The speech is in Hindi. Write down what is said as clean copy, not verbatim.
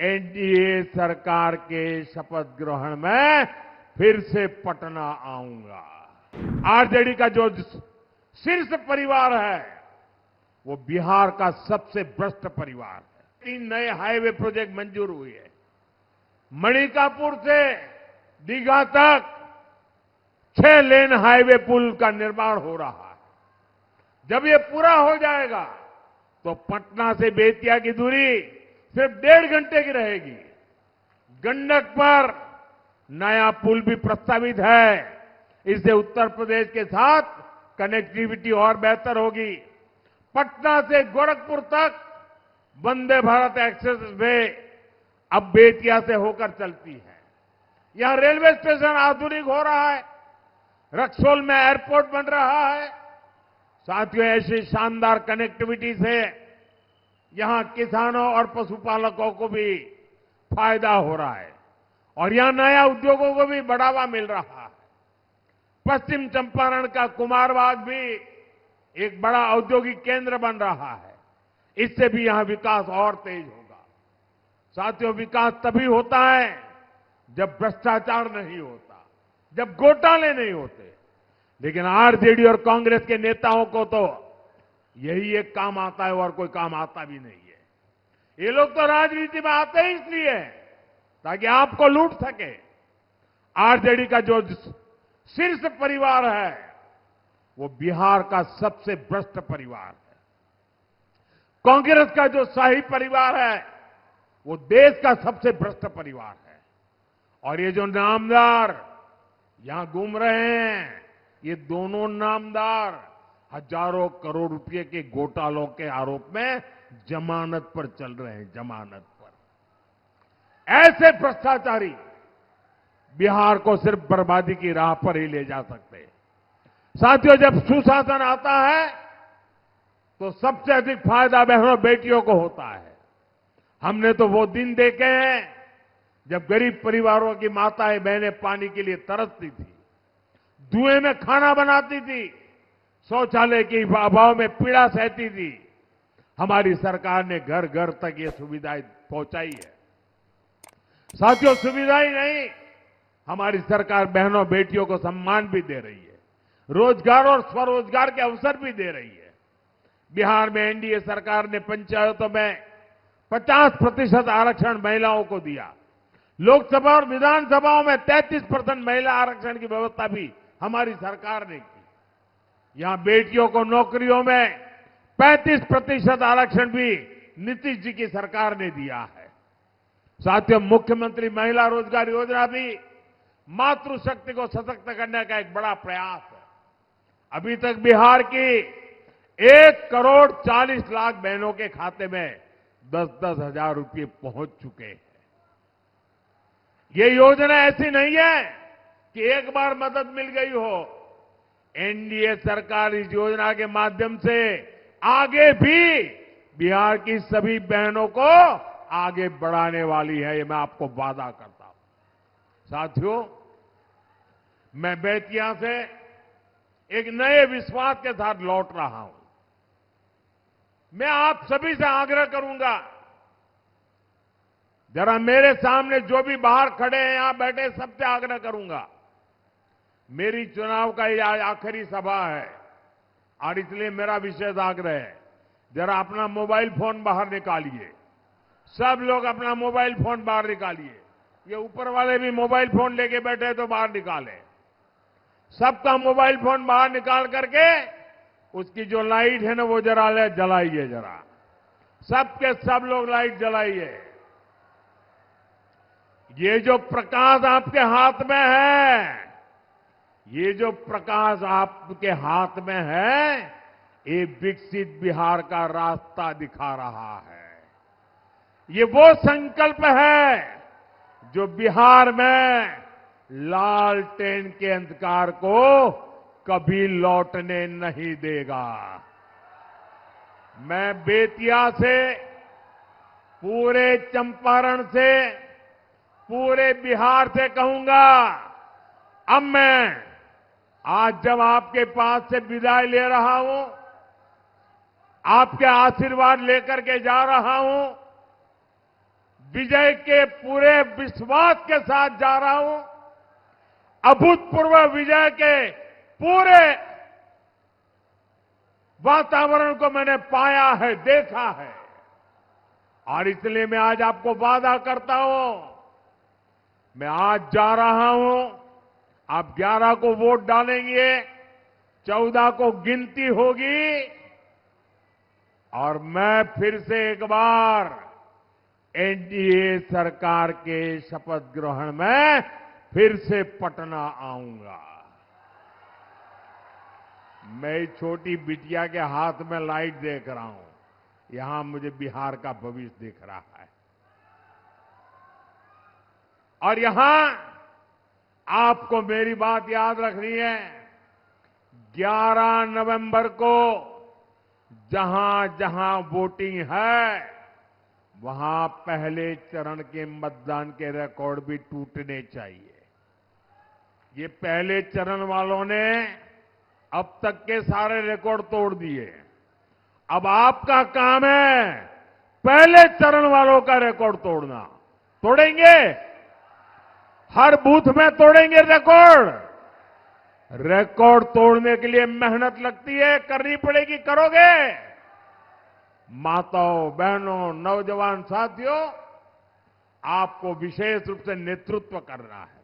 एनडीए सरकार के शपथ ग्रहण में फिर से पटना आऊंगा। आरजेडी का जो शीर्ष परिवार है वो बिहार का सबसे भ्रष्ट परिवार है। 3 नए हाईवे प्रोजेक्ट मंजूर हुए हैं। मणिकापुर से दीघा तक 6 लेन हाईवे पुल का निर्माण हो रहा है। जब ये पूरा हो जाएगा तो पटना से बेतिया की दूरी सिर्फ 1.5 घंटे की रहेगी। गंडक पर नया पुल भी प्रस्तावित है। इससे उत्तर प्रदेश के साथ कनेक्टिविटी और बेहतर होगी। पटना से गोरखपुर तक वंदे भारत एक्सप्रेस वे अब बेतिया से होकर चलती है। यहां रेलवे स्टेशन आधुनिक हो रहा है। रक्सौल में एयरपोर्ट बन रहा है। साथियों, ऐसी शानदार कनेक्टिविटी से यहां किसानों और पशुपालकों को भी फायदा हो रहा है और यहां नया उद्योगों को भी बढ़ावा मिल रहा है। पश्चिम चंपारण का कुमारबाग भी एक बड़ा औद्योगिक केंद्र बन रहा है। इससे भी यहां विकास और तेज होगा। साथियों, विकास तभी होता है जब भ्रष्टाचार नहीं होता, जब घोटाले नहीं होते। लेकिन आरजेडी और कांग्रेस के नेताओं को तो यही एक काम आता है और कोई काम आता भी नहीं है। ये लोग तो राजनीति में आते ही इसलिए हैं ताकि आपको लूट सके। आरजेडी का जो शीर्ष परिवार है वो बिहार का सबसे भ्रष्ट परिवार है। कांग्रेस का जो शाही परिवार है वो देश का सबसे भ्रष्ट परिवार है। और ये जो नामदार यहां घूम रहे हैं, ये दोनों नामदार हजारों करोड़ रुपए के घोटालों के आरोप में जमानत पर चल रहे हैं। जमानत पर ऐसे भ्रष्टाचारी बिहार को सिर्फ बर्बादी की राह पर ही ले जा सकते हैं। साथियों, जब सुशासन आता है तो सबसे अधिक फायदा बहनों बेटियों को होता है। हमने तो वो दिन देखे हैं जब गरीब परिवारों की माताएं बहनें पानी के लिए तरसती थी, धुएं में खाना बनाती थी, शौचालय के अभाव में पीड़ा सहती थी। हमारी सरकार ने घर घर तक ये सुविधाएं पहुंचाई है। साथियों, सुविधाएं नहीं, हमारी सरकार बहनों बेटियों को सम्मान भी दे रही है, रोजगार और स्वरोजगार के अवसर भी दे रही है। बिहार में एनडीए सरकार ने पंचायतों में 50% आरक्षण महिलाओं को दिया। लोकसभा और विधानसभाओं में 33% महिला आरक्षण की व्यवस्था भी हमारी सरकार ने की। यहां बेटियों को नौकरियों में 35% आरक्षण भी नीतीश जी की सरकार ने दिया है। साथियों, मुख्यमंत्री महिला रोजगार योजना भी मातृशक्ति को सशक्त करने का एक बड़ा प्रयास है। अभी तक बिहार की 1,40,00,000 बहनों के खाते में 10-10 हजार रुपये पहुंच चुके हैं। ये योजना ऐसी नहीं है कि एक बार मदद मिल गई हो। एनडीए सरकार इस योजना के माध्यम से आगे भी बिहार की सभी बहनों को आगे बढ़ाने वाली है। ये मैं आपको वादा करता हूं। साथियों, मैं बेतिया से एक नए विश्वास के साथ लौट रहा हूं। मैं आप सभी से आग्रह करूंगा, जरा मेरे सामने जो भी बाहर खड़े हैं, यहां बैठे, सबसे आग्रह करूंगा। मेरी चुनाव का ये आज आखिरी सभा है और इसलिए मेरा विशेष आग्रह है, जरा अपना मोबाइल फोन बाहर निकालिए। सब लोग अपना मोबाइल फोन बाहर निकालिए। ये ऊपर वाले भी मोबाइल फोन लेके बैठे तो बाहर निकालें। सबका मोबाइल फोन बाहर निकाल करके उसकी जो लाइट है ना वो जरा जलाइए। जरा सबके सब लोग लाइट जलाइए। ये जो प्रकाश आपके हाथ में है, ये जो प्रकाश आपके हाथ में है, ये विकसित बिहार का रास्ता दिखा रहा है। ये वो संकल्प है जो बिहार में लालटेन के अंधकार को कभी लौटने नहीं देगा। मैं बेतिया से, पूरे चंपारण से, पूरे बिहार से कहूंगा, अब मैं आज जब आपके पास से विदाई ले रहा हूं, आपके आशीर्वाद लेकर के जा रहा हूं, विजय के पूरे विश्वास के साथ जा रहा हूं। अभूतपूर्व विजय के पूरे वातावरण को मैंने पाया है, देखा है, और इसलिए मैं आज आपको वादा करता हूं, मैं आज जा रहा हूं, आप 11 को वोट डालेंगे, 14 को गिनती होगी और मैं फिर से एक बार एनडीए सरकार के शपथ ग्रहण में फिर से पटना आऊंगा। मैं छोटी बिटिया के हाथ में लाइट देख रहा हूं, यहां मुझे बिहार का भविष्य दिख रहा है। और यहां आपको मेरी बात याद रखनी है, 11 नवंबर को जहां जहां वोटिंग है, वहां पहले चरण के मतदान के रिकॉर्ड भी टूटने चाहिए। ये पहले चरण वालों ने अब तक के सारे रिकॉर्ड तोड़ दिए। अब आपका काम है पहले चरण वालों का रिकॉर्ड तोड़ना। तोड़ेंगे, हर बूथ में तोड़ेंगे रिकॉर्ड। रिकॉर्ड तोड़ने के लिए मेहनत लगती है, करनी पड़ेगी, करोगे? माताओं, बहनों, नौजवान साथियों, आपको विशेष रूप से नेतृत्व करना है।